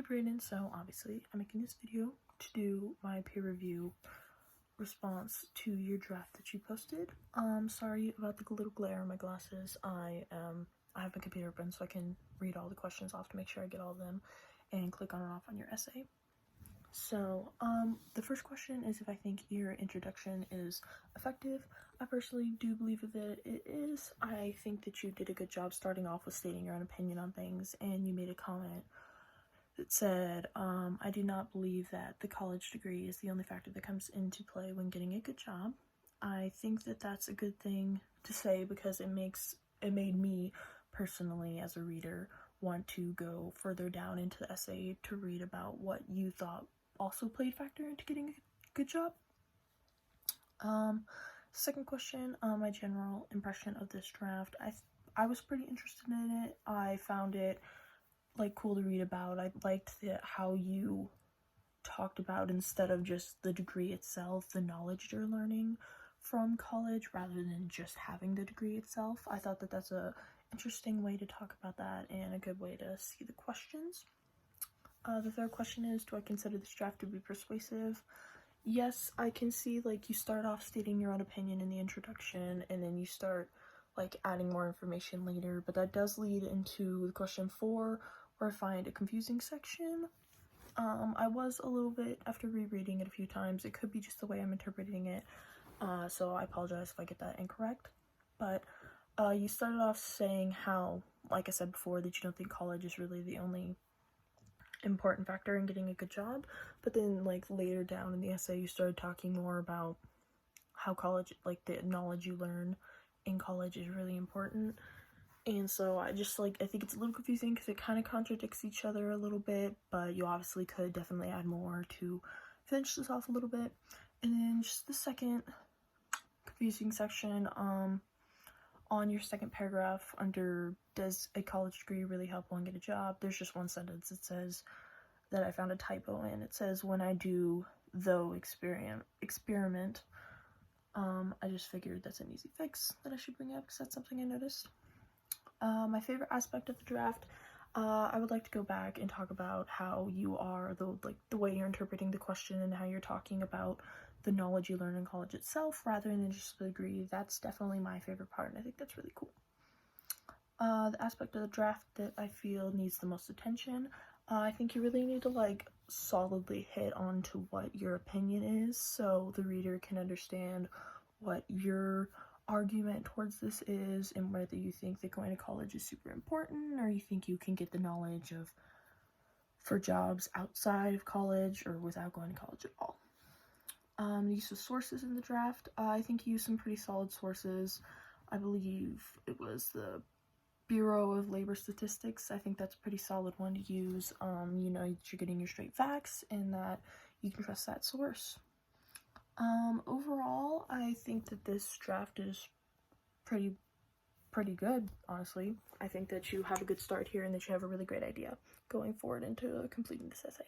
Brayden. So obviously I'm making this video to do my peer review response to your draft that you posted. Sorry about the little glare on my glasses. I have my computer open so I can read all the questions off to make sure I get all of them and click on and off on your essay. So the first question is if I think your introduction is effective. I personally do believe that it is. I think that you did a good job starting off with stating your own opinion on things, and you made a comment that said, I do not believe that the college degree is the only factor that comes into play when getting a good job. I think that that's a good thing to say because it made me personally as a reader want to go further down into the essay to read about what you thought also played factor into getting a good job. Second question, my general impression of this draft. I was pretty interested in it. I found it cool to read about. I liked how you talked about, instead of just the degree itself, the knowledge you're learning from college rather than just having the degree itself. I thought that that's a interesting way to talk about that and a good way to see the questions. The third question is, do I consider this draft to be persuasive? Yes, I can see you start off stating your own opinion in the introduction and then you start adding more information later, but that does lead into the question 4, where I find a confusing section. I was a little bit, after rereading it a few times, it could be just the way I'm interpreting it, so I apologize if I get that incorrect, but you started off saying how, like I said before, that you don't think college is really the only important factor in getting a good job, but then later down in the essay you started talking more about how college, the knowledge you learn in college is really important. And so I think it's a little confusing because it kind of contradicts each other a little bit, but you obviously could definitely add more to finish this off a little bit. And then just the second confusing section, on your second paragraph under does a college degree really help one get a job, there's just one sentence that says that I found a typo in. It says, when I do though experiment. I just figured that's an easy fix that I should bring up because that's something I noticed. My favorite aspect of the draft, I would like to go back and talk about how you are, the way you're interpreting the question and how you're talking about the knowledge you learn in college itself rather than just the degree. That's definitely my favorite part, and I think that's really cool. The aspect of the draft that I feel needs the most attention, I think you really need to solidly hit on to what your opinion is so the reader can understand what your argument towards this is and whether you think that going to college is super important or you think you can get the knowledge for jobs outside of college or without going to college at all. The use of sources in the draft, I think you used some pretty solid sources. I believe it was the Bureau of Labor Statistics. I think that's a pretty solid one to use. You know that you're getting your straight facts and that you can trust that source. Overall, I think that this draft is pretty good, honestly. I think that you have a good start here and that you have a really great idea going forward into completing this essay.